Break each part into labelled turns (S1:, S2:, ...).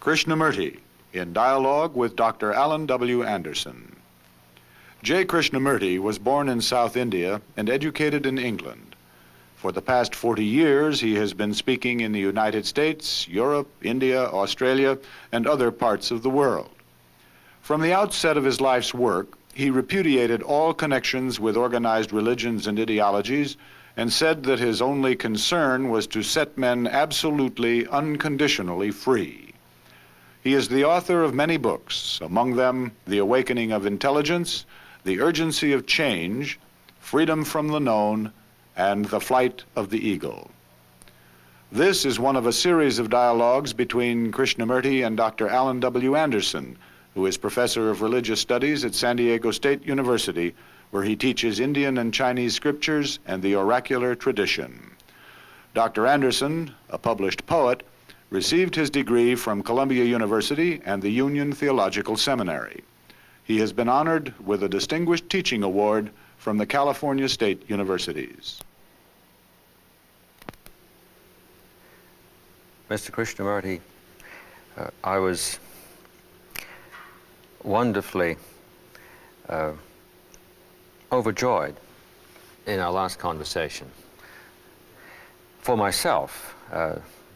S1: Krishnamurti, in dialogue with Dr. Alan W. Anderson. J. Krishnamurti was born in South India and educated in England. For the past 40 years, he has been speaking in the United States, Europe, India, Australia, and other parts of the world. From the outset of his life's work, he repudiated all connections with organized religions and ideologies and said that his only concern was to set men absolutely, unconditionally free. He is the author of many books, among them The Awakening of Intelligence, The Urgency of Change, Freedom from the Known, and The Flight of the Eagle. This is one of a series of dialogues between Krishnamurti and Dr. Alan W. Anderson, who is professor of religious studies at San Diego State University, where he teaches Indian and Chinese scriptures and the oracular tradition. Dr. Anderson, a published poet, received his degree from Columbia University and the Union Theological Seminary. He has been honored with a Distinguished Teaching Award from the California State Universities.
S2: Mr. Krishnamurti, I was wonderfully overjoyed in our last conversation. For myself,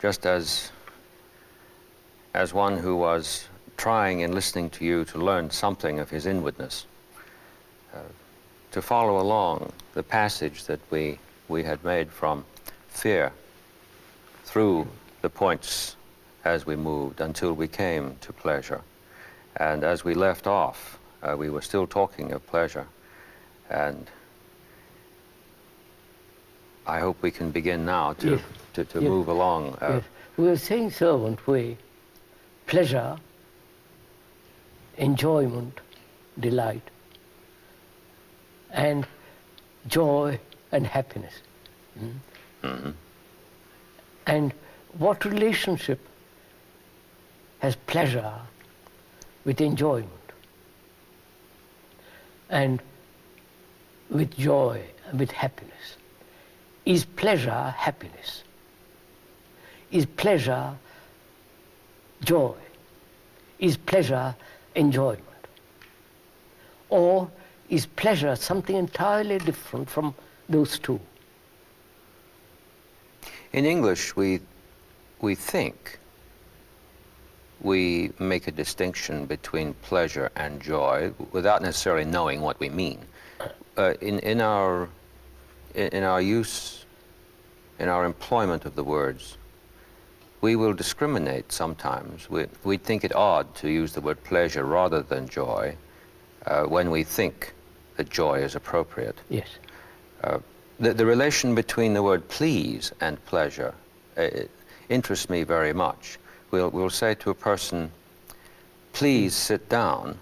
S2: just as one who was trying in listening to you to learn something of his inwardness, to follow along the passage that we had made from fear through the points as we moved until we came to pleasure. And as we left off, we were still talking of pleasure. And I hope we can begin now to move along.
S3: Yes. We were saying, sir, weren't we? Pleasure, enjoyment, delight, and joy and happiness.
S2: Mm-hmm.
S3: And what relationship has pleasure with enjoyment and with joy and with happiness? Is pleasure happiness? Is pleasure joy? Is pleasure enjoyment? Or is pleasure something entirely different from those two?
S2: In English, we think we make a distinction between pleasure and joy without necessarily knowing what we mean. In our use, in our employment of the words, we will discriminate sometimes. We think it odd to use the word pleasure rather than joy when we think that joy is appropriate.
S3: Yes.
S2: The relation between the word please and pleasure interests me very much. We'll say to a person, please sit down,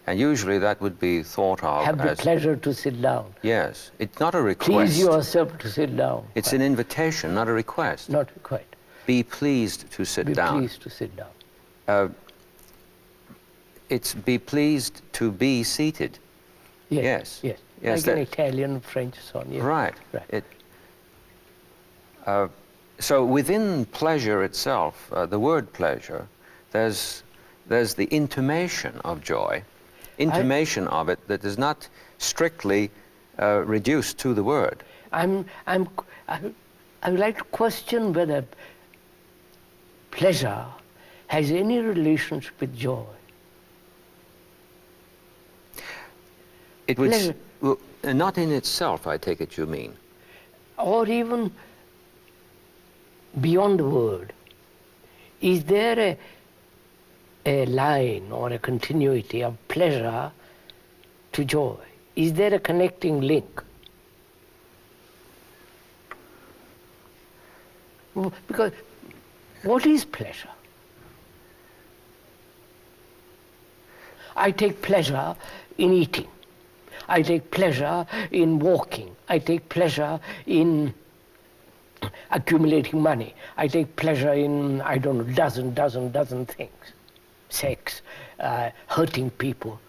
S2: and usually that would be thought of
S3: Have the pleasure to sit down.
S2: Yes, it's not a request.
S3: Please yourself to sit down.
S2: It's an invitation, not a request.
S3: Not quite.
S2: Be pleased to sit down.
S3: Be pleased to sit down.
S2: It's be pleased to be seated.
S3: Yes. Yes.
S2: Yes,
S3: like in Italian, French, so on. Yes.
S2: Right. So within pleasure itself, the word pleasure, there's the intimation of joy, intimation of it that is not strictly reduced to the word.
S3: I would like to question whether pleasure has any relationship with joy.
S2: It would, well, not in itself, I take it you mean.
S3: Or even beyond the word. Is there a line or a continuity of pleasure to joy? Is there a connecting link? Because what is pleasure? I take pleasure in eating. I take pleasure in walking. I take pleasure in accumulating money. I take pleasure in, I don't know, dozen things. Sex, hurting people,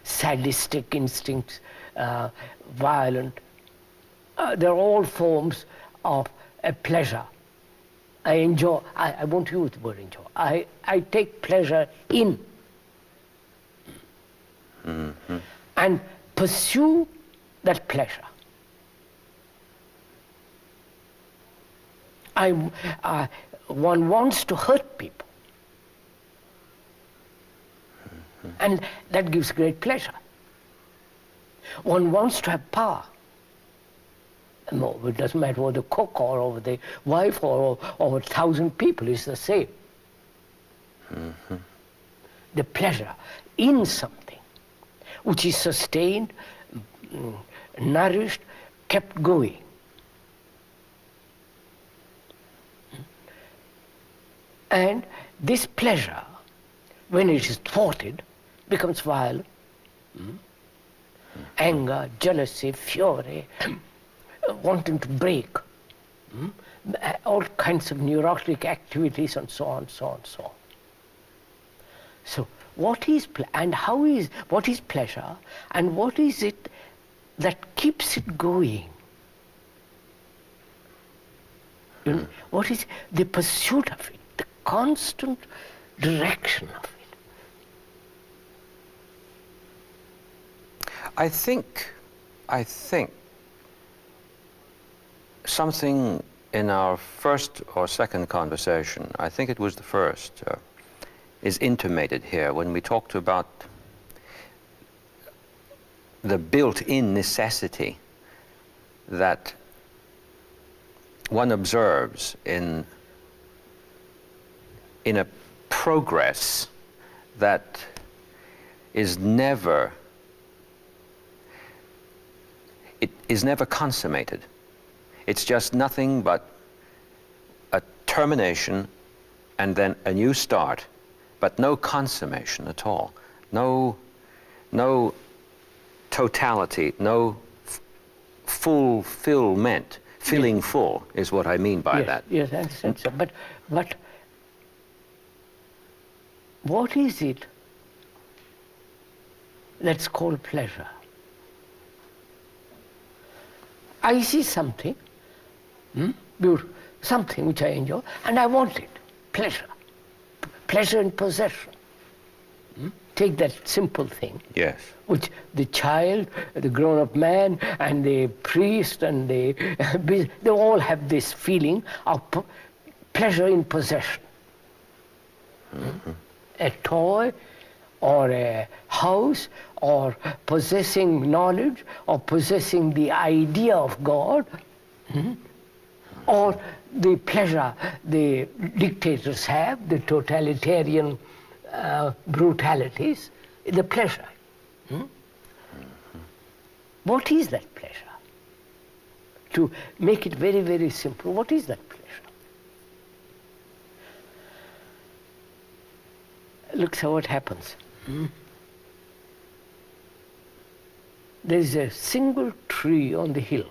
S3: sadistic instincts, violent. They're all forms of a pleasure. I enjoy, I won't use the word enjoy, I take pleasure in and pursue that pleasure. One wants to hurt people, and that gives great pleasure. One wants to have power. No, it doesn't matter over the cook or over the wife or over 1,000 people, it's the same. The pleasure in something which is sustained, nourished, kept going. And this pleasure, when it is thwarted, becomes violent. Anger, jealousy, fury, wanting to break, all kinds of neurotic activities and so on, so on, so on. So what is what is pleasure, and what is it that keeps it going? What is the pursuit of it, the constant direction of it?
S2: I think something in our first or second conversation, I think it was the first, is intimated here when we talked about the built-in necessity that one observes in a progress that is never consummated. It's just nothing but a termination and then a new start, but no consummation at all. No totality, no fulfillment. Filling full is what I mean by that.
S3: Yes, I understand, sir. But what is it that's called pleasure? I see something, beautiful, something which I enjoy, and I want it. Pleasure. Pleasure in possession. Take that simple thing.
S2: Yes.
S3: Which the child, the grown-up man, and the priest, and they all have this feeling of pleasure in possession. A toy, or a house, or possessing knowledge, or possessing the idea of God, or the pleasure the dictators have, the totalitarian brutalities, the pleasure. What is that pleasure? To make it very, very simple, what is that pleasure? Look, so what happens. There is a single tree on the hill.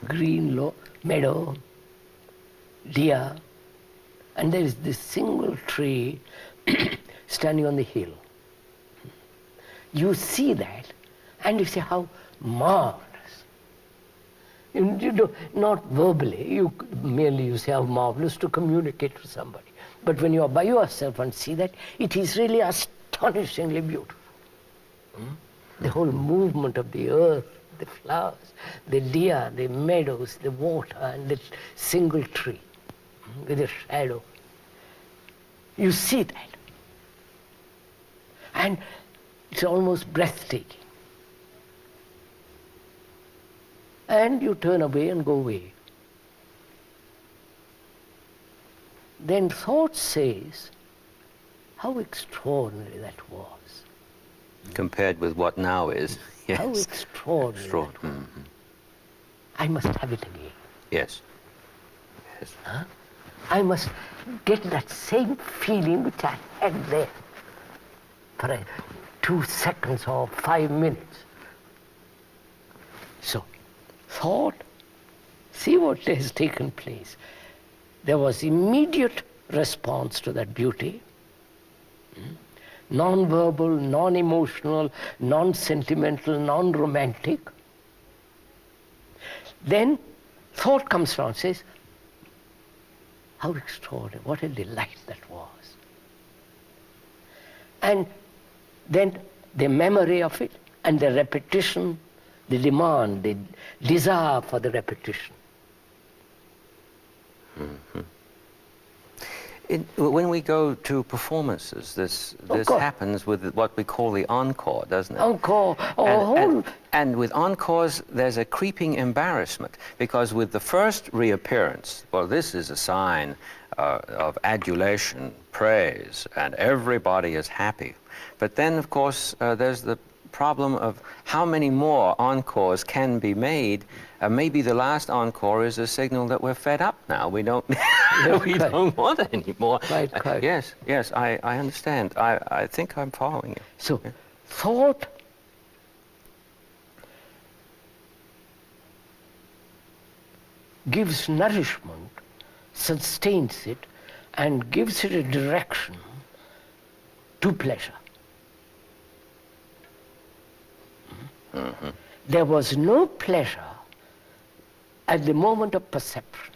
S3: Green meadow, deer, and there is this single tree standing on the hill. You see that, and you say, how marvelous. You do not verbally, you say how marvelous to communicate to somebody. But when you are by yourself and see that, it is really astonishingly beautiful. The whole movement of the earth, the flowers, the deer, the meadows, the water, and the single tree with a shadow. You see that. And it's almost breathtaking. And you turn away and go away. Then thought says, how extraordinary that was.
S2: Compared with what now is. Yes.
S3: How extraordinary that was. I must have it again.
S2: Yes. Yes.
S3: Huh? I must get that same feeling which I had there for 2 seconds or 5 minutes. So, thought, see what has taken place. There was immediate response to that beauty, non-verbal, non-emotional, non-sentimental, non-romantic. Then thought comes around and says, How extraordinary, what a delight that was. And then the memory of it and the repetition, the demand, the desire for the repetition.
S2: When we go to performances, this happens with what we call the encore, doesn't it?
S3: Encore.
S2: And with encores, there's a creeping embarrassment, because with the first reappearance, well, this is a sign of adulation, praise, and everybody is happy. But then, of course, there's the problem of how many more encores can be made. Maybe the last encore is a signal that we're fed up now. We don't, we don't want it anymore.
S3: Right.
S2: Yes, I understand. I think I'm following you.
S3: So, thought gives nourishment, sustains it, and gives it a direction to pleasure. Mm-hmm. There was no pleasure at the moment of perception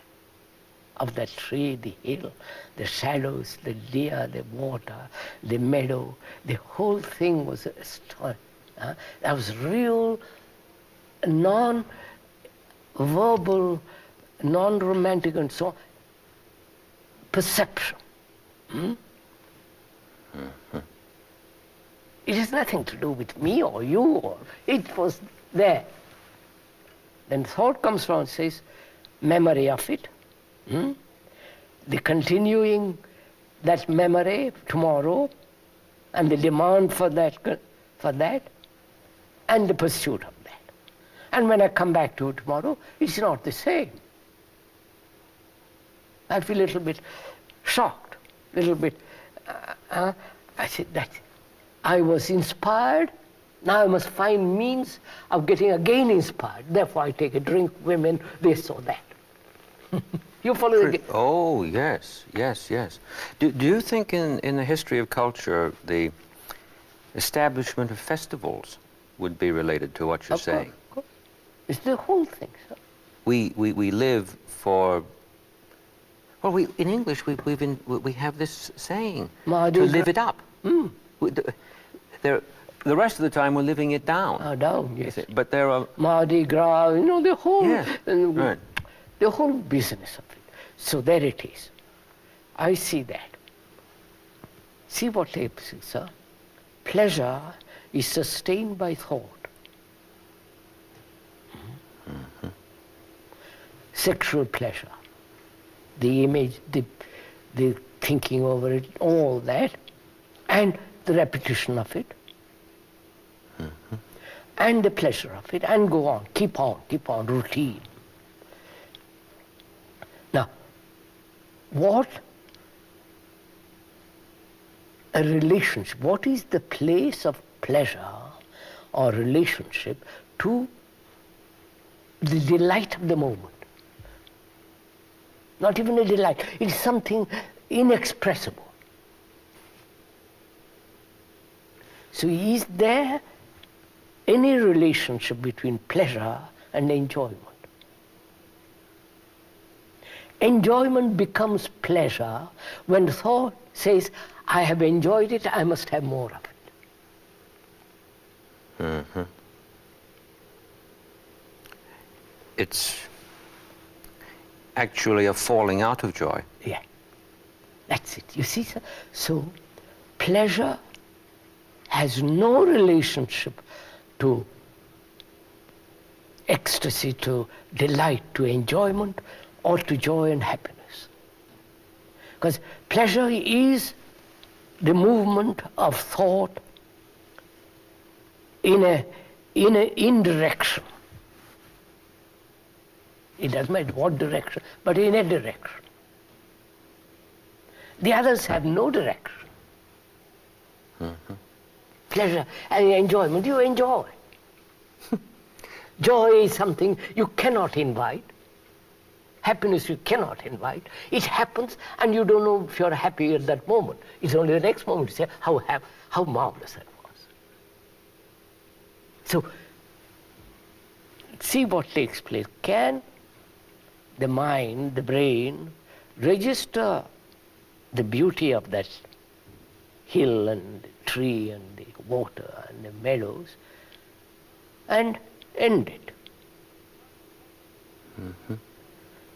S3: of that tree, the hill, the shadows, the deer, the water, the meadow. The whole thing was astonishing. That was real, non-verbal, non-romantic and so on, perception. Mm-hmm. It has nothing to do with me or you, or it was there. Then thought comes from and says, memory of it, the continuing that memory tomorrow, and the demand for that, and the pursuit of that. And when I come back to it tomorrow, it's not the same. I feel a little bit shocked, a little bit, I said that I was inspired, now I must find means of getting again inspired. Therefore I take a drink, women, this or that. You follow the...
S2: Oh, yes. Do you think in the history of culture, the establishment of festivals would be related to what you're saying?
S3: Of course. It's the whole thing, sir. We
S2: live for... Well, in English, we have this saying, to live it up. The rest of the time, we're living it down.
S3: Down, yes.
S2: But there are...
S3: Mardi Gras, the whole...
S2: Yes, right.
S3: The whole business of it. So there it is. I see that. See what they say, sir? Pleasure is sustained by thought. Mm-hmm. Sexual pleasure. The image, the thinking over it, all that, and the repetition of it, and the pleasure of it, and go on, keep on, routine. Now, what a relationship, what is the place of pleasure or relationship to the delight of the moment? Not even a delight, it's something inexpressible. So is there any relationship between pleasure and enjoyment? Enjoyment becomes pleasure when thought says, I have enjoyed it, I must have more of it.
S2: Mm-hmm. It's actually a falling out of joy.
S3: Yeah, that's it. You see, sir? So pleasure has no relationship to ecstasy, to delight, to enjoyment, or to joy and happiness. Because pleasure is the movement of thought in direction. It doesn't matter what direction, but in a direction. The others have no direction. Mm-hmm. Pleasure and enjoyment, you enjoy. Joy is something you cannot invite. Happiness you cannot invite. It happens and you don't know if you're happy at that moment. It's only the next moment you say, how marvelous that was. So, see what takes place. Can the mind, the brain, register the beauty of that hill and the tree and the water and the meadows and end it.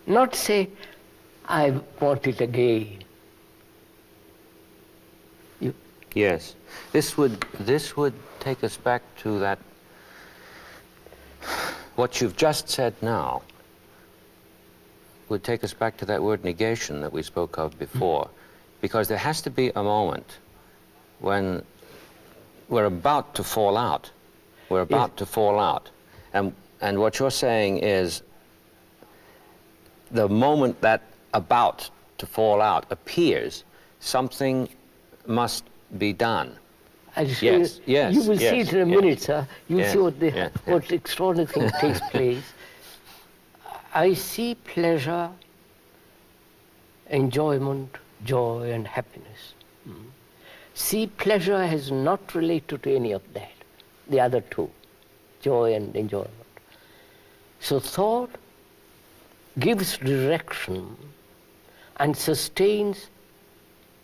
S3: Not say, I want it again.
S2: Yes. This would take us back to that, what you've just said now would take us back to that word negation that we spoke of before. Because there has to be a moment when we're about to fall out. We're about to fall out. And what you're saying is the moment that about to fall out appears, something must be done.
S3: I'll show
S2: Yes,
S3: you.
S2: yes,
S3: You will
S2: yes,
S3: see it in a
S2: yes.
S3: minute, sir. You'll
S2: Yes,
S3: see what,
S2: yes,
S3: what extraordinary thing takes place. I see pleasure, enjoyment, joy, and happiness. See pleasure as not related to any of that, the other two, joy and enjoyment. So thought gives direction and sustains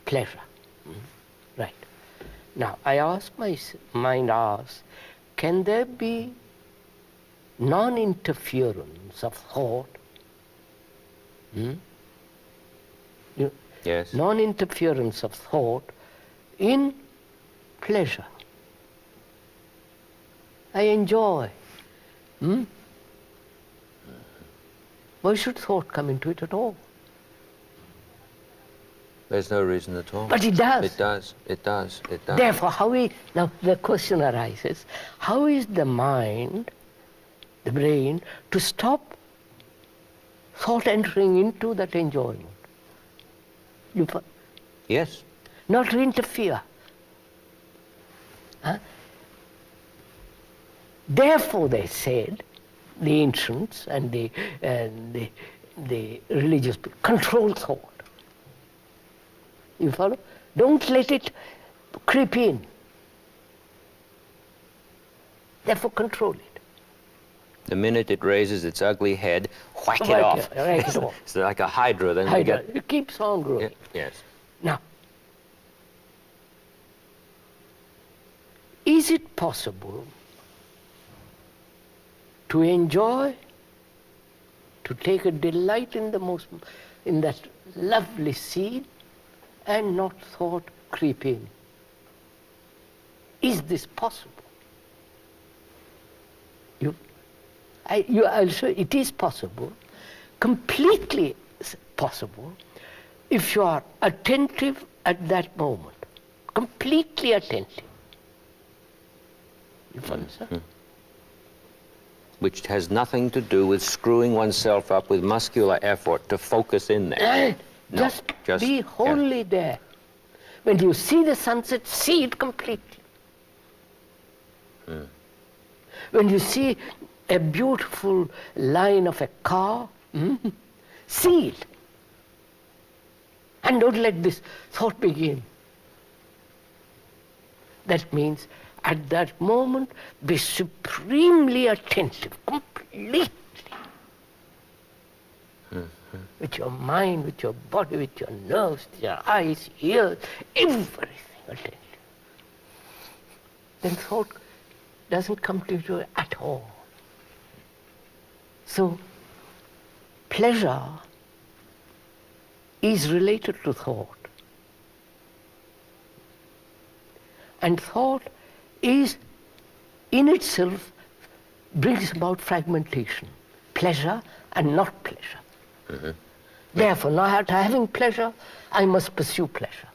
S3: pleasure. Right. Now, I ask my mind asks, can there be non-interference of thought?
S2: Yes.
S3: Non-interference of thought in pleasure. I enjoy. Why should thought come into it at all?
S2: There's no reason at all.
S3: But it does.
S2: It does. It does. It does.
S3: Therefore, now the question arises, how is the mind, the brain, to stop thought entering into that enjoyment?
S2: Yes.
S3: Not to interfere. Therefore, they said, the ancients and the religious people, control thought. You follow? Don't let it creep in. Therefore, control it.
S2: The minute it raises its ugly head, whack it
S3: Whack
S2: off.
S3: it, whack it off.
S2: It's like a hydra. Then we get.
S3: It keeps on growing.
S2: Yes.
S3: Now, is it possible to enjoy, to take a delight in that lovely scene and not thought creep in? Is this possible? I'll show you, it is possible, completely possible, if you are attentive at that moment, completely attentive. You follow, sir?
S2: Which has nothing to do with screwing oneself up with muscular effort to focus in there.
S3: And
S2: No,
S3: just be wholly there. When you see the sunset, see it completely. When you see a beautiful line of a car, see it. And don't let this thought begin. That means at that moment, be supremely attentive, completely. With your mind, with your body, with your nerves, with your eyes, ears, everything attentive. Then thought doesn't come to you at all. So, pleasure is related to thought. And thought is, in itself, brings about fragmentation, pleasure and not pleasure. Therefore, now after having pleasure, I must pursue pleasure.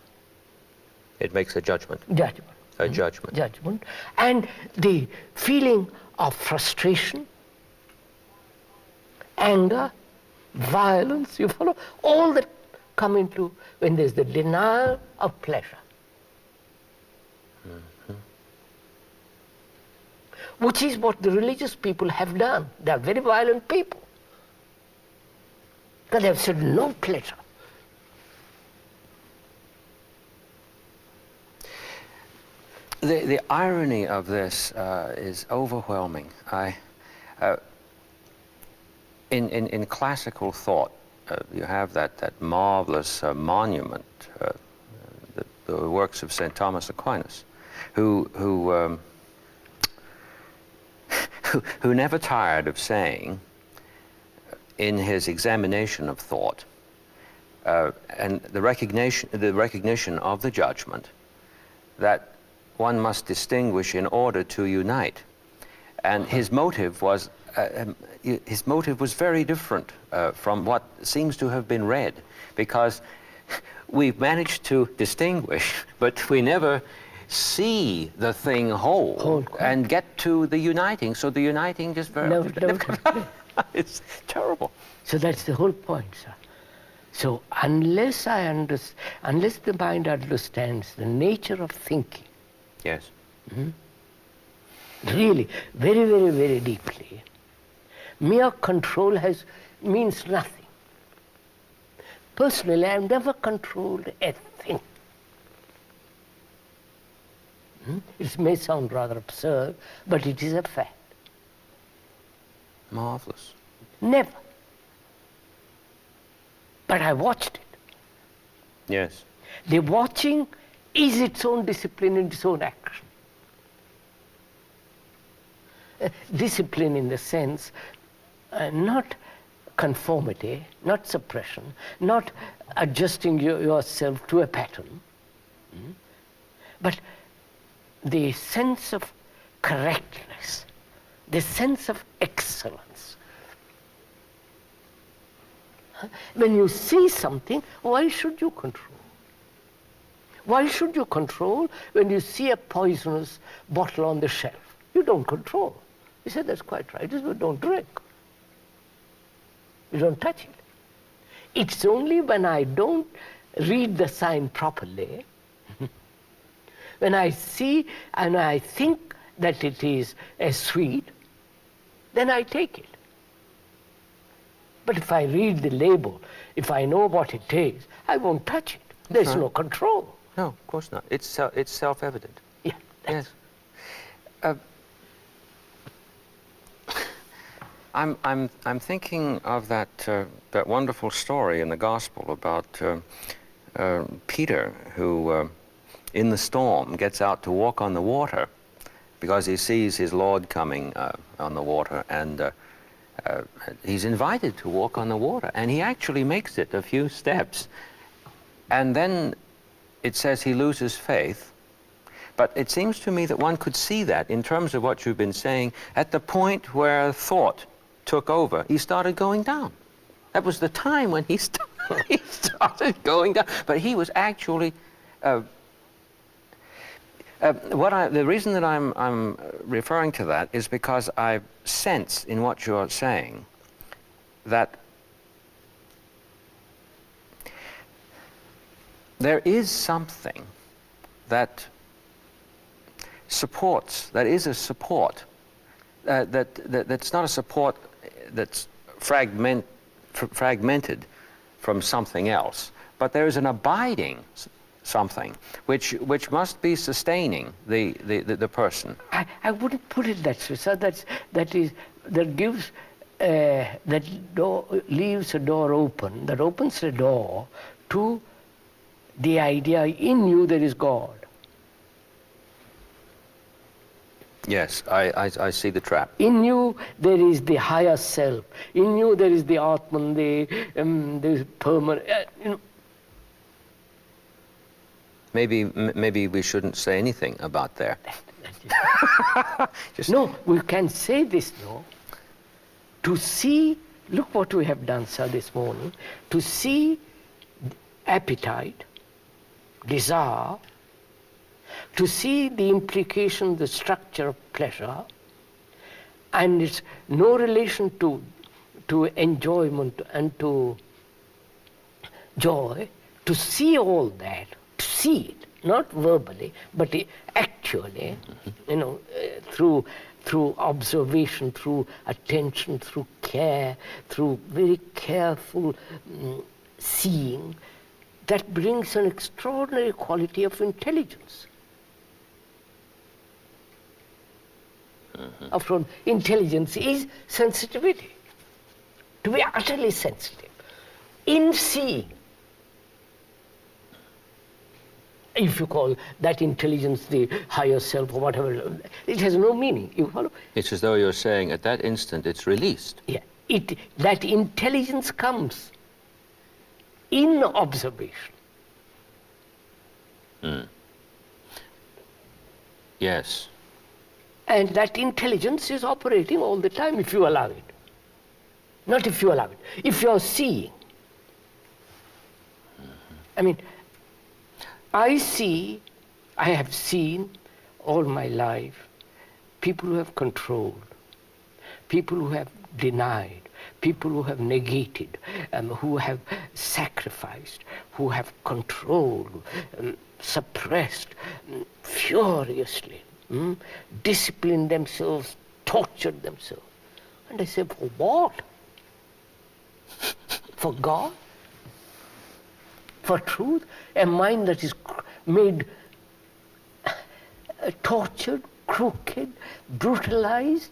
S2: It makes a judgment.
S3: Judgment.
S2: A judgment.
S3: Judgment. And the feeling of frustration, anger, violence, you follow? All that come into when there's the denial of pleasure. Which is what the religious people have done. They are very violent people. Because they have said no pleasure.
S2: The irony of this is overwhelming. In classical thought, you have that marvelous monument, the works of St. Thomas Aquinas, who never tired of saying in his examination of thought and the recognition of the judgment that one must distinguish in order to unite. And his motive was very different from what seems to have been read, because we've managed to distinguish, but we never see the thing whole and get to the uniting. So the uniting just very it's terrible.
S3: So that's the whole point, sir. So unless unless the mind understands the nature of thinking,
S2: yes,
S3: really, very, very, very deeply, mere control means nothing. Personally, I've never controlled a thing. It may sound rather absurd, but it is a fact.
S2: Marvelous.
S3: Never. But I watched it.
S2: Yes.
S3: The watching is its own discipline and its own action. Discipline in the sense, not conformity, not suppression, not adjusting yourself to a pattern, but the sense of correctness, the sense of excellence. When you see something, why should you control? Why should you control when you see a poisonous bottle on the shelf? You don't control. You say, that's quite right. You don't drink. You don't touch it. It's only when I don't read the sign properly, when I see and I think that it is a sweet, then I take it. But if I read the label, if I know what it is, I won't touch it. There's no control.
S2: No, of course not. It's self-evident.
S3: Yeah.
S2: Yes. I'm thinking of that wonderful story in the Gospel about Peter, who in the storm gets out to walk on the water because he sees his Lord coming on the water, and he's invited to walk on the water, and he actually makes it a few steps, and then it says he loses faith. But it seems to me that one could see that in terms of what you've been saying. At the point where thought took over, he started going down. That was the time when he started going down. But he was actually the reason that I'm referring to that is because I sense in what you're saying that there is something that supports, that is a support, that's not a support that's fragmented from something else, but there is an abiding something which must be sustaining the person.
S3: I wouldn't put it that way, sir. That gives that door, leaves a door open, that opens a door to the idea in you there is God.
S2: Yes, I see the trap.
S3: In you there is the higher self. In you there is the Atman, the permanent.
S2: Maybe we shouldn't say anything about there.
S3: No, we can say this, no. To see, look what we have done, sir, this morning. To see appetite, desire, to see the implication, the structure of pleasure, and its no relation to enjoyment and to joy, to see all that, to see it, not verbally, but actually, through observation, through attention, through care, through very careful seeing, that brings an extraordinary quality of intelligence. From intelligence is sensitivity. To be utterly sensitive. in seeing. If you call that intelligence the higher self or whatever, it has no meaning. You follow?
S2: It's as though you're saying at that instant it's released.
S3: Yeah. That intelligence comes in observation.
S2: Yes.
S3: And that intelligence is operating all the time if you allow it. Not if you allow it. If you're seeing. I mean, I have seen all my life people who have controlled, people who have denied, people who have negated, who have sacrificed, who have controlled, suppressed furiously, disciplined themselves, tortured themselves. And I say, for what? For God? For truth? A mind that is made tortured, crooked, brutalized?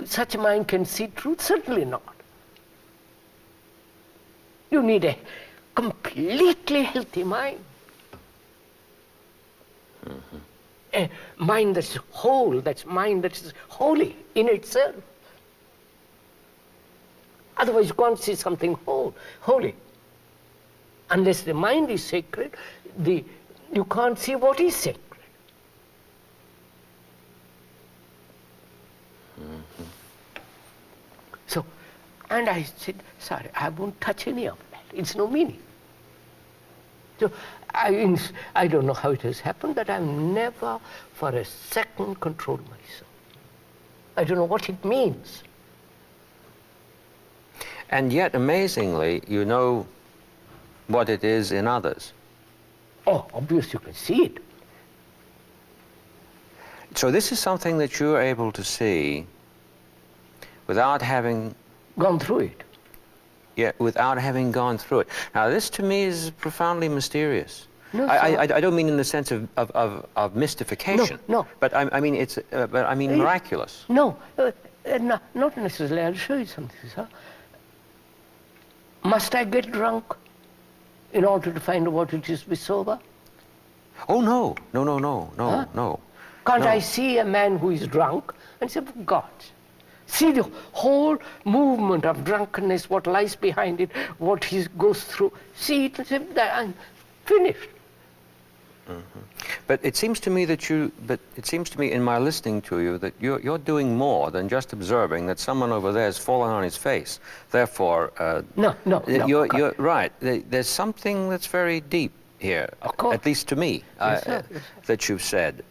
S3: Such a mind can see truth? Certainly not. You need a completely healthy mind. A mind that's whole, that's mind that is holy in itself. Otherwise you can't see something holy. Unless the mind is sacred, you can't see what is sacred. So, and I said, sorry, I won't touch any of that. It's no meaning. So I don't know how it has happened that I've never for a second controlled myself. I don't know what it means.
S2: And yet, amazingly, you know what it is in others.
S3: Oh, obviously you can see it.
S2: So this is something that you're able to see without having
S3: gone through it.
S2: Yeah, without having gone through it. Now, this to me is profoundly mysterious.
S3: No,
S2: I don't mean in the sense of mystification.
S3: No.
S2: But I mean miraculous.
S3: No, not necessarily. I'll show you something, sir. Must I get drunk in order to find out what it is to be sober?
S2: Oh no!
S3: Huh?
S2: No.
S3: Can't
S2: No.
S3: I see a man who is drunk and say, for God, see the whole movement of drunkenness, what lies behind it, what he goes through. See it and say, I'm finished.
S2: Mm-hmm. But it seems to me in my listening to you that you're doing more than just observing that someone over there has fallen on his face. Therefore,
S3: No.
S2: you're right. There's something that's very deep here,
S3: Of course.
S2: at least to me,
S3: Yes, sir.
S2: that you've said.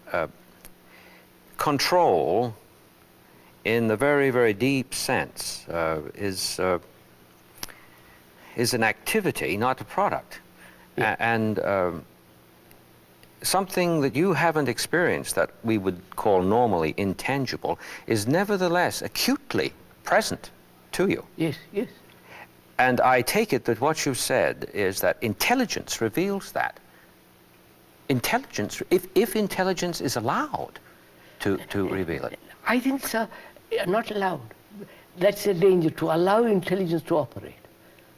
S2: Control, in the very, very deep sense, is an activity, not a product.
S3: Yeah.
S2: And something that you haven't experienced that we would call normally intangible is nevertheless acutely present to you.
S3: Yes.
S2: And I take it that what you've said is that intelligence reveals that. Intelligence, if intelligence is allowed to reveal it.
S3: I think, sir, not allowed. That's a danger, to allow intelligence to operate,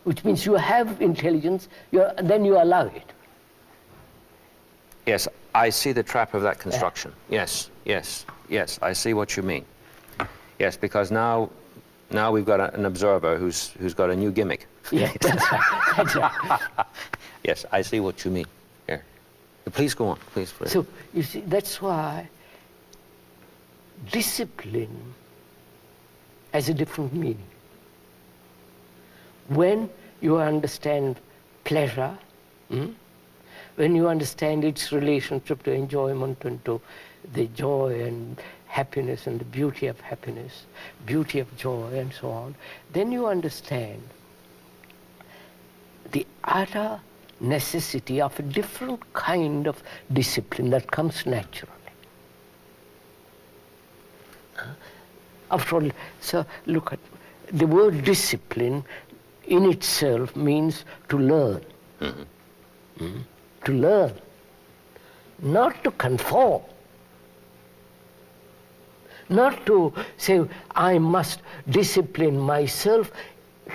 S3: which means you have intelligence, then you allow it.
S2: Yes, I see the trap of that construction. Yes, I see what you mean. Yes, because now we've got an observer who's got a new gimmick.
S3: Yeah, that's right.
S2: Yes, I see what you mean. Here. Please go on, please.
S3: So, you see, that's why discipline has a different meaning. When you understand pleasure, when you understand its relationship to enjoyment and to the joy and happiness and the beauty of happiness, beauty of joy and so on, then you understand the utter necessity of a different kind of discipline that comes naturally. After all, so look at the word discipline in itself means to learn. To learn, not to conform, not to say, I must discipline myself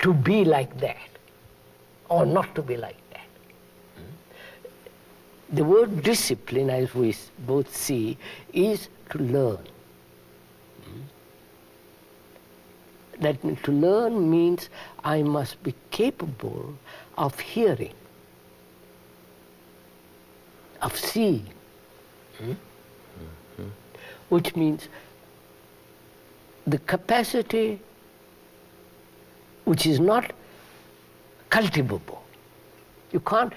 S3: to be like that. or not to be like that. The word discipline, as we both see, is to learn. That to learn means I must be capable of hearing, of seeing, which means the capacity which is not cultivable. You can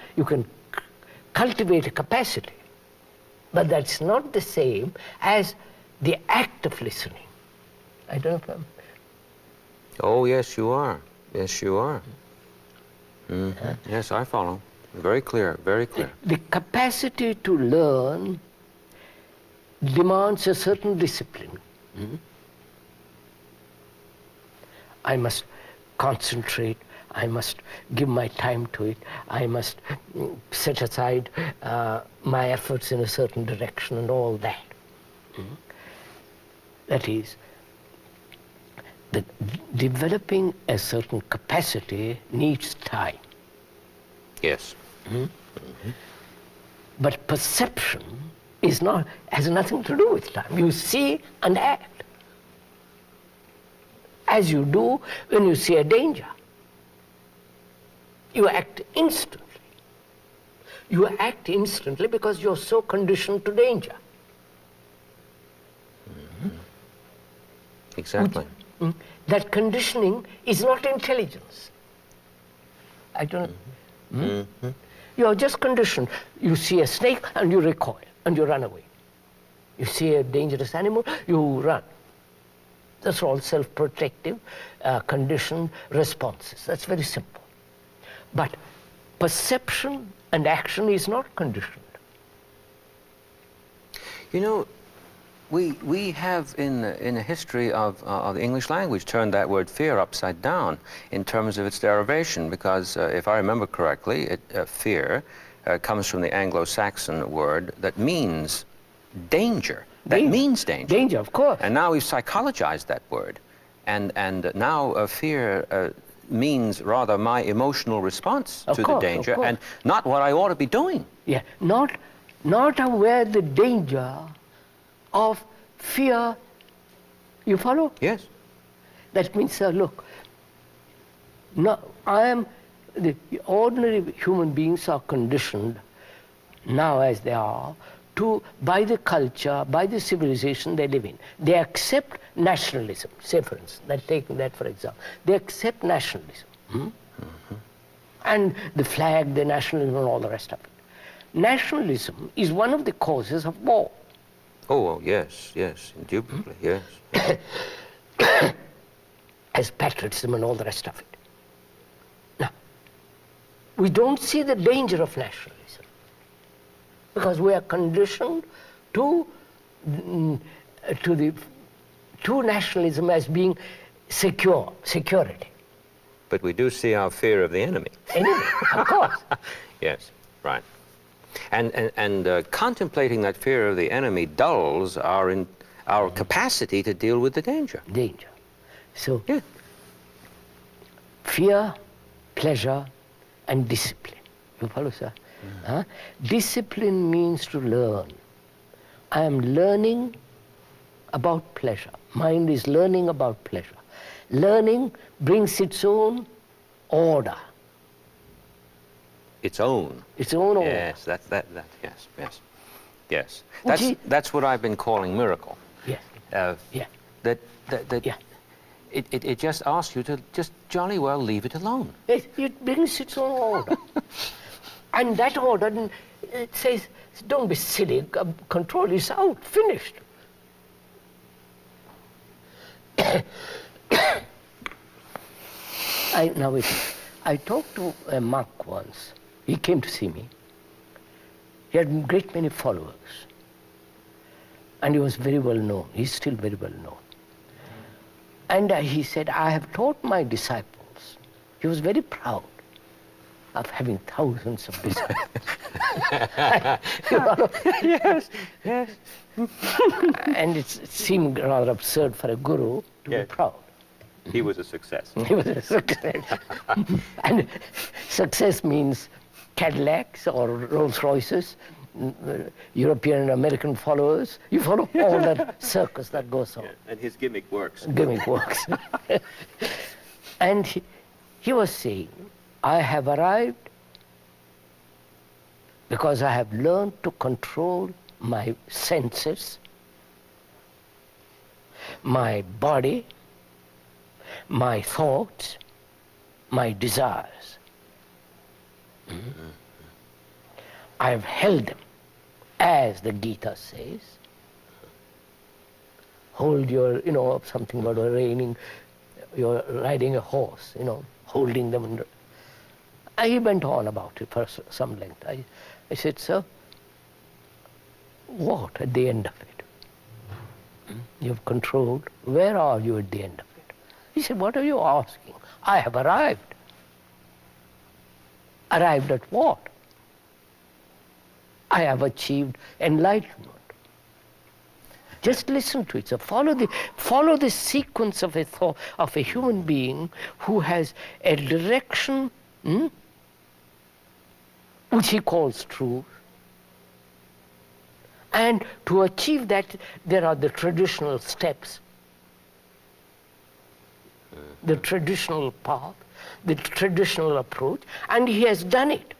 S3: cultivate a capacity, but that's not the same as the act of listening. I don't know if I'm...
S2: Oh, yes, you are. Yes, you are. Yes, I follow. Very clear, very clear.
S3: The capacity to learn demands a certain discipline. I must concentrate, I must give my time to it, I must set aside my efforts in a certain direction and all that. That is, developing a certain capacity needs time.
S2: Yes.
S3: But perception has nothing to do with time. You see and act. As you do when you see a danger. You act instantly. You act instantly because you're so conditioned to danger.
S2: Exactly.
S3: That conditioning is not intelligence. I don't... You're just conditioned. You see a snake and you recoil and you run away. You see a dangerous animal, you run. That's all self-protective, conditioned responses. That's very simple. But perception and action is not conditioned.
S2: You know, we have in the history of the English language turned that word fear upside down in terms of its derivation, because if I remember correctly, fear comes from the Anglo-Saxon word that means danger. That means danger.
S3: Danger, of course.
S2: And now we've psychologized that word. And now fear means rather my emotional response to the danger and not what I ought to be doing.
S3: Yeah, not aware the danger of fear. You follow?
S2: Yes.
S3: That means, look, no, the ordinary human beings are conditioned now as they are by the culture, by the civilization they live in. They accept nationalism. Say, for instance, taking that for example, they accept nationalism. And the flag, the nationalism, and all the rest of it. Nationalism is one of the causes of war.
S2: Oh, yes, indubitably, yes.
S3: As patriotism and all the rest of it. Now, we don't see the danger of nationalism because we are conditioned to nationalism as being security.
S2: But we do see our fear of the enemy.
S3: Enemy, of course.
S2: Yes, right. And contemplating that fear of the enemy dulls our capacity to deal with the danger.
S3: Danger. So, fear, pleasure, and discipline. You follow, sir? Discipline means to learn. I am learning about pleasure. Mind is learning about pleasure. Learning brings its own order.
S2: Its own.
S3: Its own order.
S2: Yes, yes. That's what I've been calling miracle.
S3: Yes.
S2: It just asks you to just jolly well leave it alone.
S3: It brings its own order. And that order, it says, don't be silly, control is out, finished. I talked to a monk once. He came to see me. He had a great many followers. And he was very well known. He's still very well known. And he said, I have taught my disciples. He was very proud of having thousands of disciples.
S2: Yes.
S3: And it seemed rather absurd for a guru to be proud.
S2: He was a success.
S3: He was a success. And success means Cadillacs or Rolls Royces, European and American followers. You follow all that circus that goes on.
S2: Yeah, and his gimmick works.
S3: Gimmick works. And he was saying, I have arrived because I have learned to control my senses, my body, my thoughts, my desires. I have held them, as the Gita says. Hold your, something about you're riding a horse, holding them. He went on about it for some length. I said, sir, what at the end of it? You've controlled. Where are you at the end of it? He said, what are you asking? I have arrived. Arrived at what? I have achieved enlightenment. Just listen to it. So follow the sequence of a thought of a human being who has a direction which he calls truth. And to achieve that, there are the traditional steps, the traditional path, the traditional approach, and he has done it.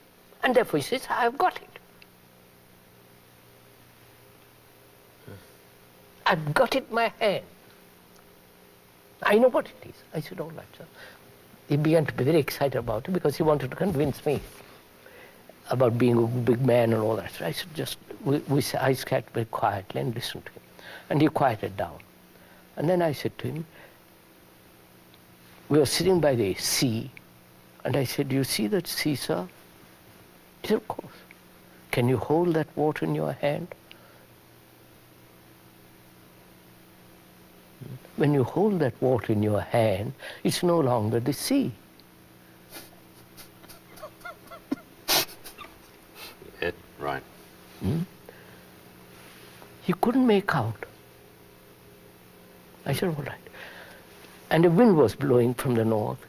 S3: And therefore he says, I have got it. I've got it in my hand. I know what it is. I said, all right, sir. He began to be very excited about it because he wanted to convince me about being a big man and all that. So I said, I sat very quietly and listened to him. And he quieted down. And then I said to him, we were sitting by the sea, and I said, do you see that sea, sir? He said, of course. Can you hold that water in your hand? When you hold that water in your hand, it's no longer the sea.
S2: Right.
S3: He couldn't make out. I said, all right. And the wind was blowing from the north,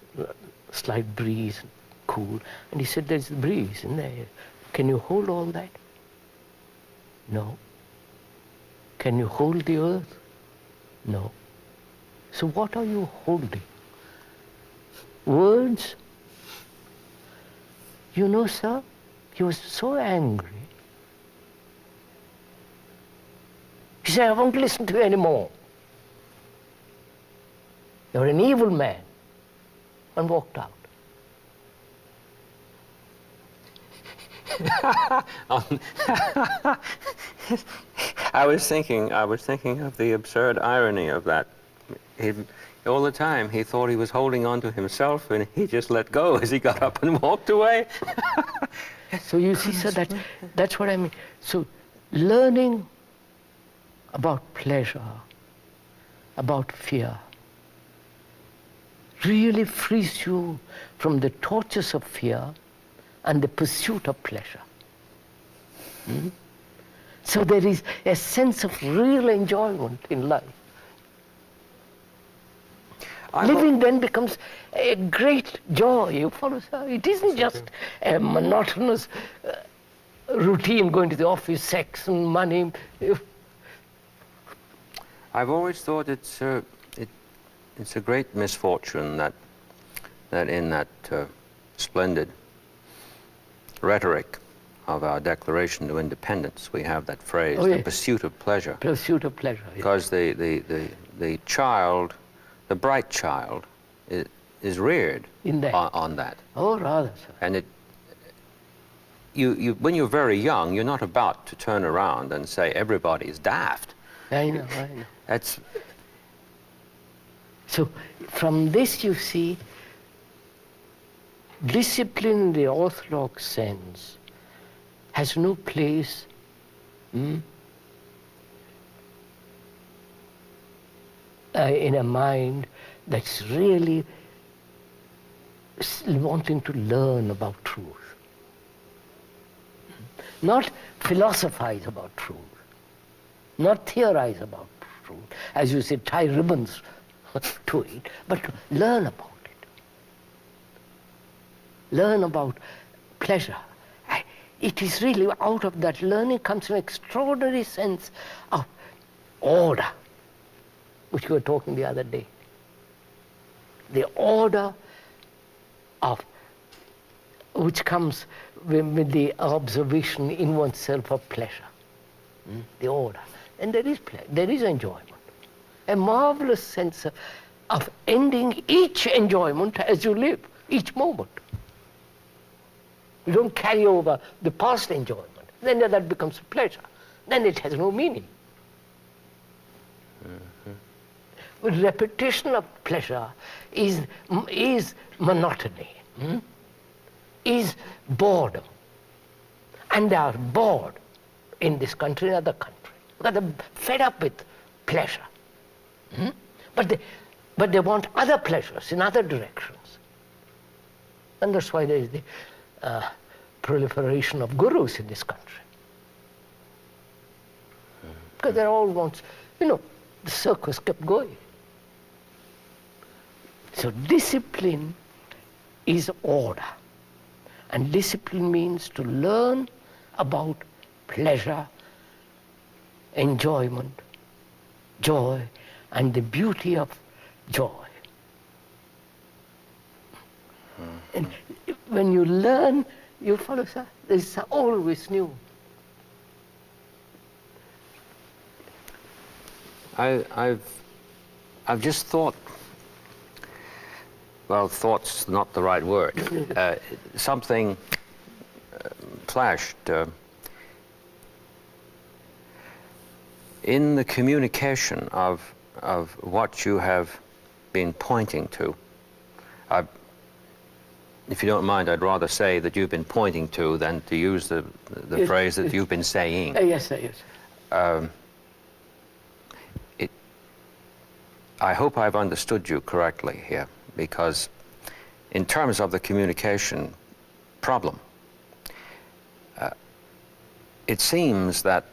S3: slight breeze, cool. And he said, there's a breeze in there. Can you hold all that? No. Can you hold the earth? No. So what are you holding? Words? You know, sir, he was so angry. He said, I won't listen to you anymore. You're an evil man. And walked out.
S2: I was thinking of the absurd irony of that. All the time he thought he was holding on to himself, and he just let go as he got up and walked away.
S3: So you see, sir, that's what I mean. So learning about pleasure, about fear, really frees you from the tortures of fear and the pursuit of pleasure. So there is a sense of real enjoyment in life. Living then becomes a great joy. You follow, sir? It isn't just a monotonous routine, going to the office, sex and money.
S2: I've always thought it's a great misfortune that in that splendid rhetoric of our Declaration of Independence, we have that phrase, the pursuit of pleasure.
S3: Pursuit of pleasure.
S2: Because the child, the bright child, is reared on that.
S3: Oh, rather, sir.
S2: And when you're very young, you're not about to turn around and say everybody's daft.
S3: I know.
S2: That's.
S3: So from this you see, discipline in the orthodox sense has no place in a mind that's really wanting to learn about truth. Not philosophize about truth, not theorize about truth. As you say, tie ribbons to it, but to learn about it. Learn about pleasure. It is really out of that learning comes an extraordinary sense of order, which we were talking the other day. The order of which comes with the observation in oneself of pleasure. The order. And there is pleasure, there is enjoyment. A marvelous sense of ending each enjoyment as you live, each moment. You don't carry over the past enjoyment. Then that becomes a pleasure. Then it has no meaning. But repetition of pleasure is monotony, is boredom. And they are bored in this country and other countries because they're fed up with pleasure. But they want other pleasures in other directions. And that's why there is the proliferation of gurus in this country. Because they're all once, the circus kept going. So discipline is order. And discipline means to learn about pleasure, enjoyment, joy, and the beauty of joy. And when you learn, you follow, sir. There's always new.
S2: I've just thought. Well, thought's not the right word. Something flashed in the communication of what you have been pointing to. If you don't mind, I'd rather say that you've been pointing to than to use the
S3: Yes,
S2: phrase that
S3: yes.
S2: you've been saying.
S3: Yes, sir, yes.
S2: I hope I've understood you correctly here, because in terms of the communication problem, it seems that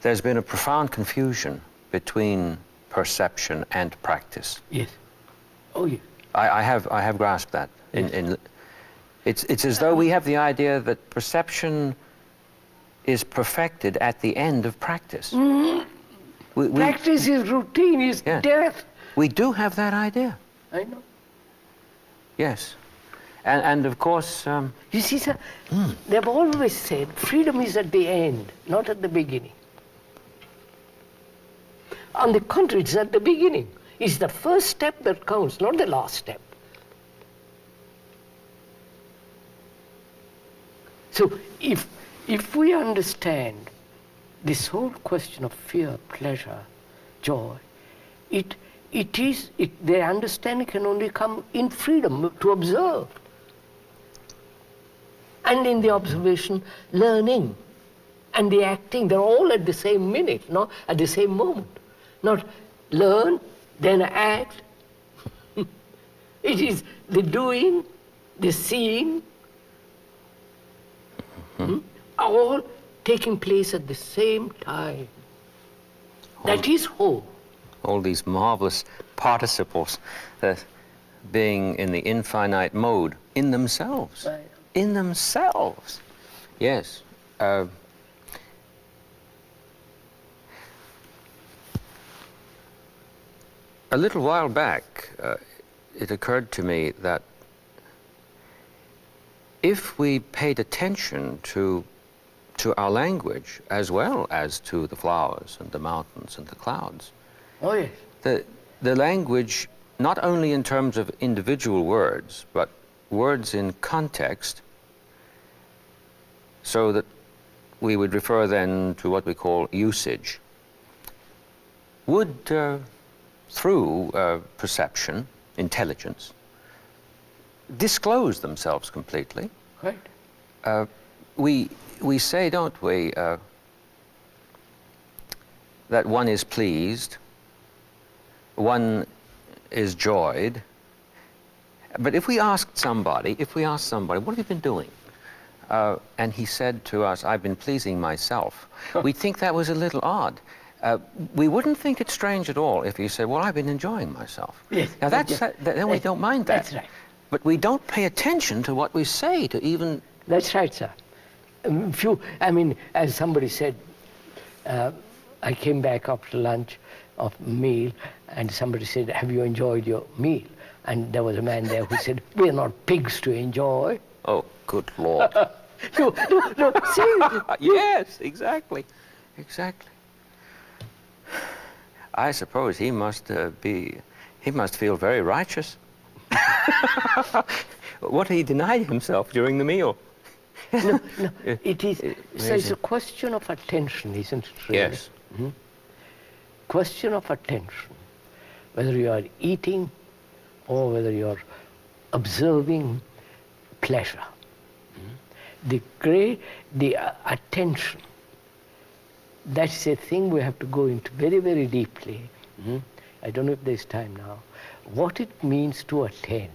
S2: there's been a profound confusion between perception and practice.
S3: Yes. Oh, yes.
S2: I have grasped that.
S3: Yes.
S2: It's as though we have the idea that perception is perfected at the end of practice.
S3: Practice is routine, is
S2: Yeah.
S3: death.
S2: We do have that idea.
S3: I know.
S2: Yes. And of course,
S3: You see, sir, they've always said freedom is at the end, not at the beginning. On the contrary, it's at the beginning. It's the first step that counts, not the last step. So if we understand this whole question of fear, pleasure, joy, their understanding can only come in freedom to observe. And in the observation, learning and the acting, they're all at the same minute, no? At the same moment. Not learn, then act. It is the doing, the seeing, all taking place at the same time. That is whole.
S2: all these marvelous participles being in the infinite mode in themselves.
S3: Right.
S2: In themselves. Yes. A little while back, it occurred to me that if we paid attention to our language as well as to the flowers and the mountains and the clouds,
S3: Oh, yes.
S2: the language, not only in terms of individual words, but words in context, so that we would refer then to what we call usage, would, through perception, intelligence, disclose themselves completely.
S3: Right.
S2: We say, don't we, that one is pleased, one is joyed. But if we asked somebody, what have you been doing? And he said to us, I've been pleasing myself. We'd think that was a little odd. We wouldn't think it strange at all if you said, well, I've been enjoying myself.
S3: Yes,
S2: Now, then we don't mind that.
S3: That's right.
S2: But we don't pay attention to what we say to even...
S3: That's right, sir. As somebody said, I came back after lunch of meal, and somebody said, have you enjoyed your meal? And there was a man there who said, we're not pigs to enjoy.
S2: Oh, good Lord.
S3: No, seriously.
S2: Yes, exactly. Exactly. I suppose he must feel very righteous. What he denied himself during the meal.
S3: No, it is. So it's a question of attention, isn't it? Really?
S2: Yes.
S3: Mm-hmm. Question of attention. Whether you are eating or whether you are observing pleasure. The attention. That's a thing we have to go into very, very deeply. Mm-hmm. I don't know if there's time now. What it means to attend.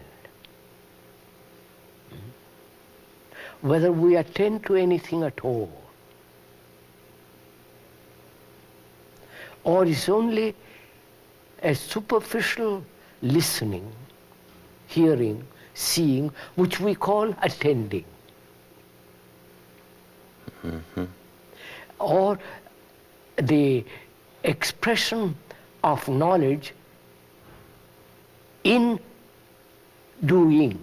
S3: Whether we attend to anything at all, or is only a superficial listening, hearing, seeing, which we call attending.
S2: Mm-hmm.
S3: Or the expression of knowledge in doing.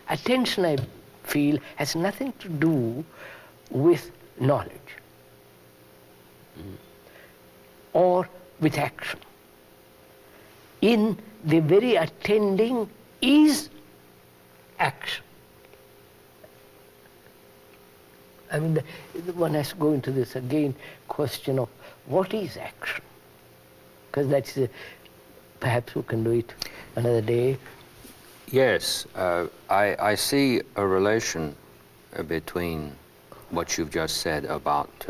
S3: Attention, I feel, has nothing to do with knowledge or with action. In the very attending is action. One has to go into this again, question of what is action? Because that's perhaps we can do it another day.
S2: Yes, I see a relation between what you've just said about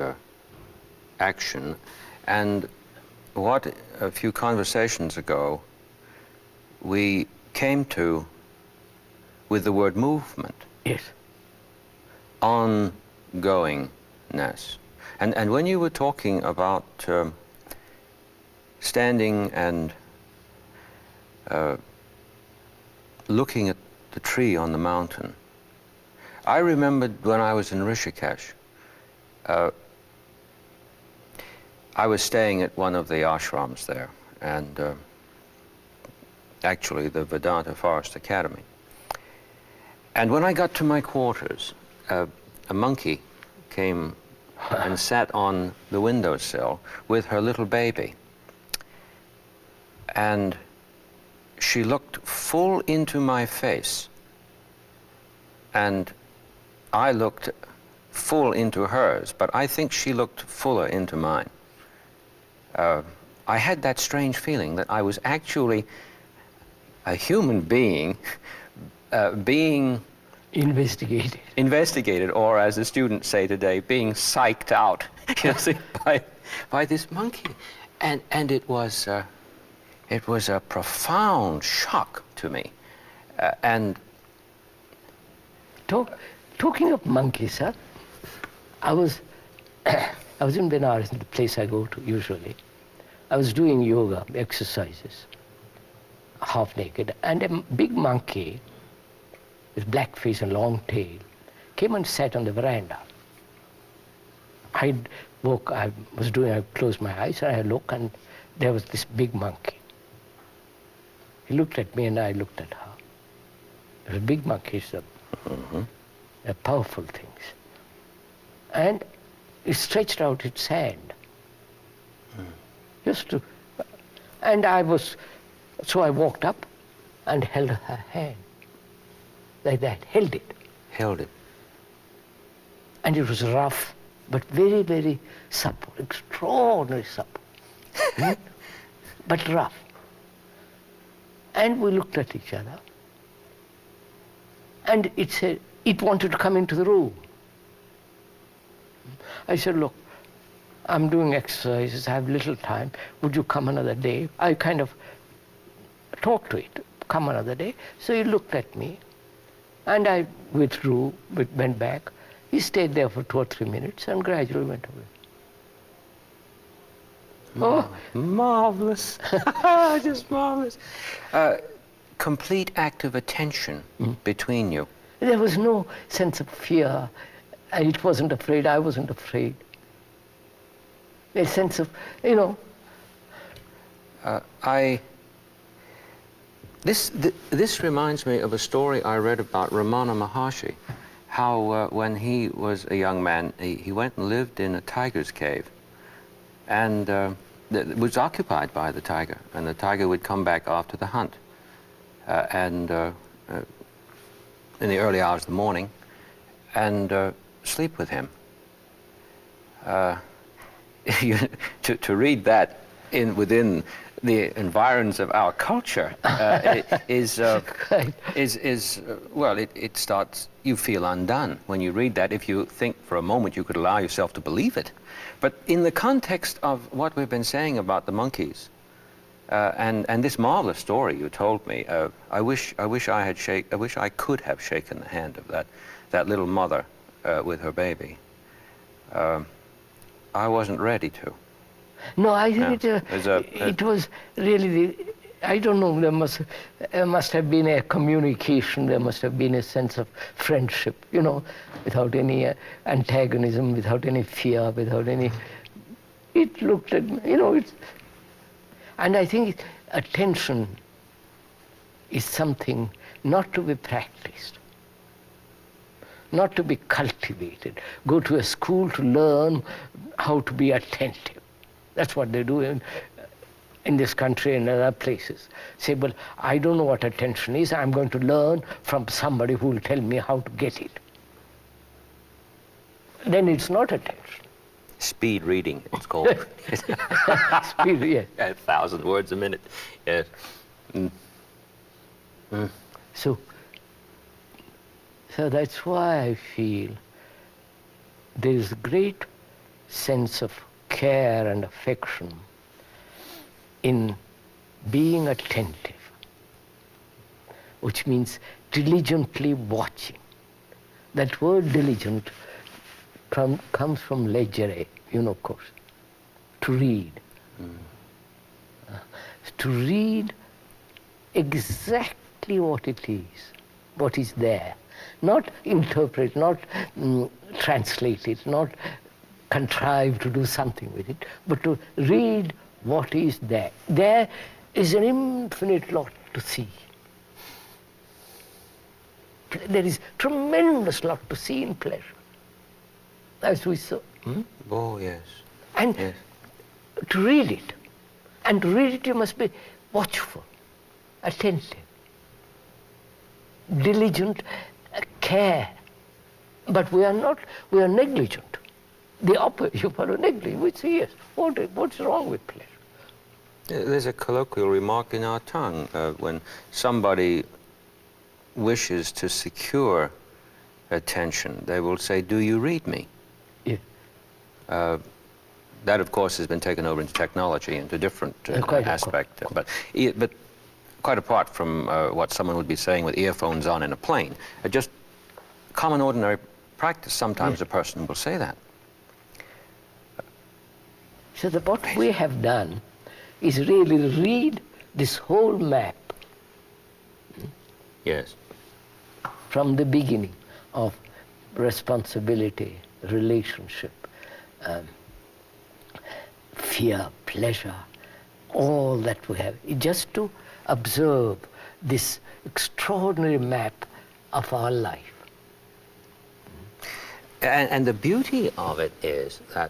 S2: action and what a few conversations ago we came to with the word movement.
S3: Yes.
S2: Ongoingness. And when you were talking about standing and looking at the tree on the mountain, I remembered when I was in Rishikesh, I was staying at one of the ashrams there, and actually the Vedanta Forest Academy. And when I got to my quarters, a monkey came and sat on the windowsill with her little baby. And she looked full into my face, and I looked full into hers, but I think she looked fuller into mine. I had that strange feeling that I was actually a human being being investigated, or as the students say today, being psyched out, you see, by this monkey, and it was a profound shock to me, and
S3: talking of monkeys, huh? I was in Benares, the place I go to usually. I was doing yoga exercises, half naked, and a big monkey with black face and long tail came and sat on the veranda. I closed my eyes and I looked, and there was this big monkey. He looked at me and I looked at her. It was a big monkey, so they're powerful things. And it stretched out its hand. And I walked up and held her hand. Like that, held it.
S2: held it.
S3: And it was rough, but very, very supple, extraordinarily supple. But rough. And we looked at each other. And it said, it wanted to come into the room. I said, look, I'm doing exercises, I have little time. Would you come another day? I kind of talked to it, come another day. So he looked at me, and I withdrew, went back. He stayed there for 2 or 3 minutes and gradually went away. Oh,
S2: Marvelous. Just marvelous. Complete active attention between you.
S3: there was no sense of fear. It wasn't afraid, I wasn't afraid. A sense of,
S2: This reminds me of a story I read about Ramana Maharshi, how when he was a young man, he went and lived in a tiger's cave, and was occupied by the tiger, and the tiger would come back after the hunt, and in the early hours of the morning, and sleep with him. To read that within the environs of our culture it starts, you feel undone when you read that. If you think for a moment you could allow yourself to believe it. But in the context of what we've been saying about the monkeys, and this marvelous story you told me, I wish I could have shaken the hand of that little mother with her baby. I wasn't ready to.
S3: No, I think it was really I don't know, there must have been a communication, there must have been a sense of friendship, without any antagonism, without any fear, without any... It looked at me, and I think attention is something not to be practiced, not to be cultivated. Go to a school to learn how to be attentive. That's what they do in this country and other places. Say, well, I don't know what attention is. I'm going to learn from somebody who will tell me how to get it. Then it's not attention.
S2: Speed reading, it's called.
S3: Speed, yes.
S2: 1,000 words a minute. Yes.
S3: So that's why I feel there is a great sense of care and affection in being attentive, which means diligently watching. That word diligent comes from leggere, of course, to read. To read exactly what it is, what is there. Not interpret, not translate it, not contrive to do something with it, but to read what is there. There is an infinite lot to see. There is tremendous lot to see in pleasure, as we saw.
S2: Oh, yes.
S3: And
S2: yes.
S3: To read it, and to read it you must be watchful, attentive, diligent, care. But we are negligent. The opposite, you are negligent. We say, yes, what's wrong with pleasure?
S2: There's a colloquial remark in our tongue when somebody wishes to secure attention, they will say, do you read me?
S3: Yeah.
S2: That, of course, has been taken over into technology, into different aspect. But quite apart from what someone would be saying with earphones on in a plane, just common ordinary practice, sometimes a person will say that.
S3: So what we have done is really read this whole map.
S2: Yes.
S3: From the beginning of responsibility, relationship, fear, pleasure, all that we have. Just to observe this extraordinary map of our life.
S2: And the beauty of it is that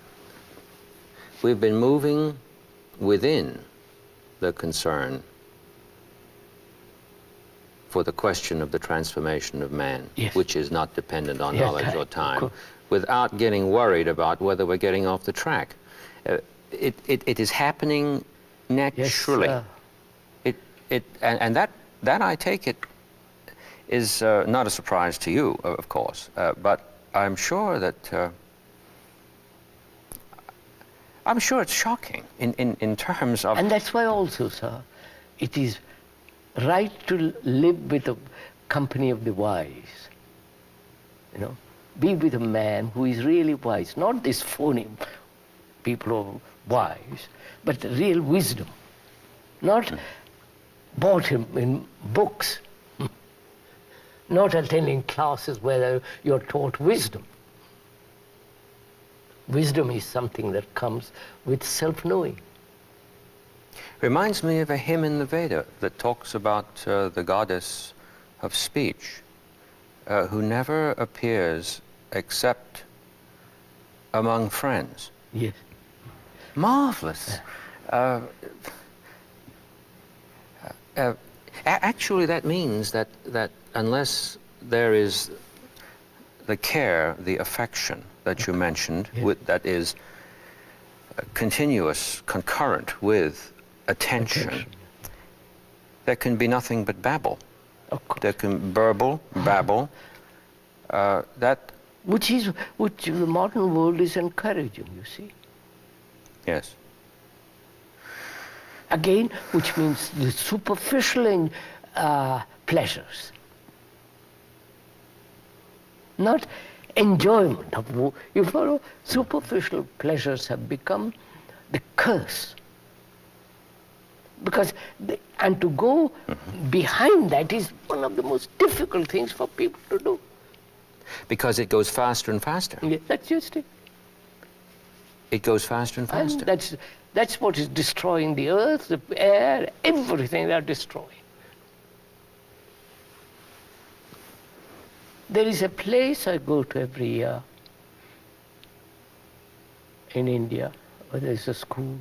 S2: we've been moving within the concern for the question of the transformation of man,
S3: yes.
S2: which is not dependent on
S3: Yes,
S2: knowledge or time,
S3: course.
S2: without getting worried about whether we're getting off the track. It is happening naturally.
S3: Yes,
S2: and that I take it is not a surprise to you, of course, but I'm sure that I'm sure it's shocking in terms of...
S3: And that's why also, sir, it is right to live with the company of the wise. Be with a man who is really wise, not this phony people who wise, but real wisdom. Not bought in books, not attending classes where you're taught wisdom. Wisdom is something that comes with self-knowing.
S2: Reminds me of a hymn in the Veda that talks about the goddess of speech, who never appears except among friends.
S3: Yes.
S2: Marvelous. Actually, that means that unless there is the care, the affection that you mentioned,
S3: Yes.
S2: that is continuous, concurrent with attention, there can be nothing but babble.
S3: Of course.
S2: There can babble. That
S3: Which the modern world is encouraging, you see.
S2: yes.
S3: Again, which means the superficial pleasures. Not enjoyment of, you follow, superficial pleasures have become the curse. Because, and to go behind that is one of the most difficult things for people to do.
S2: Because it goes faster and faster.
S3: Yeah, that's just it.
S2: It goes faster and faster.
S3: And that's what is destroying the earth, the air, everything they're destroying. There is a place I go to every year in India, where there's a school.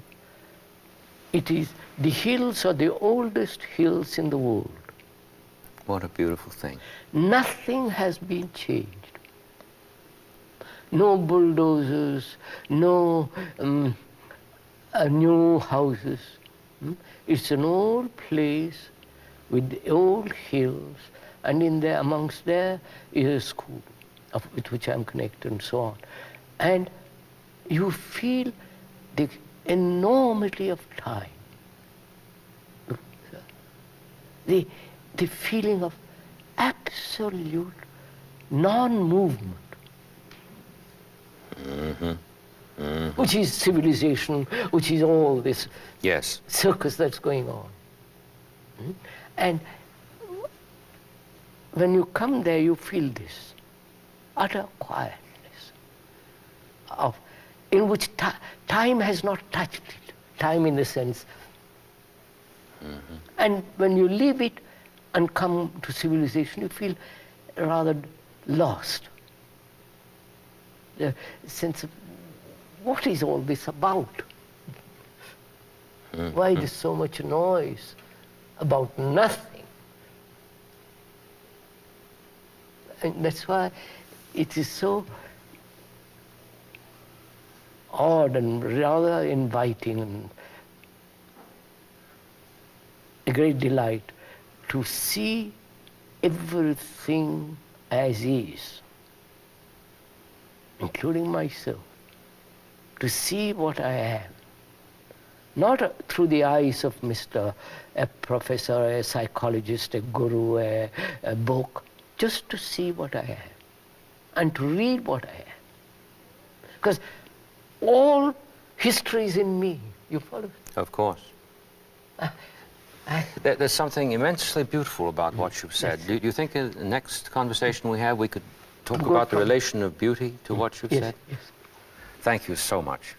S3: It is, the hills are the oldest hills in the world.
S2: What a beautiful thing.
S3: Nothing has been changed. No bulldozers, no new houses. It's an old place with the old hills, and in there, amongst there is a school with which I'm connected and so on. And you feel the enormity of time. The feeling of absolute non-movement, which is civilization, which is all this
S2: Yes.
S3: circus that's going on. And when you come there, you feel this utter quietness, in which time has not touched it, time in the sense. And when you leave it and come to civilization, you feel rather lost. The sense of, what is all this about? Why is there so much noise about nothing? And that's why it is so odd and rather inviting and a great delight to see everything as is, including myself, to see what I am, not through the eyes of a professor, a psychologist, a guru, a book, just to see what I am and to read what I am. Because all history is in me, you follow?
S2: Of course. There's something immensely beautiful about what you've said.
S3: Yes.
S2: Do you think in the next conversation we have, we could talk
S3: Good
S2: about the
S3: point.
S2: relation of beauty to what you've
S3: Yes,
S2: said?
S3: yes.
S2: Thank you so much.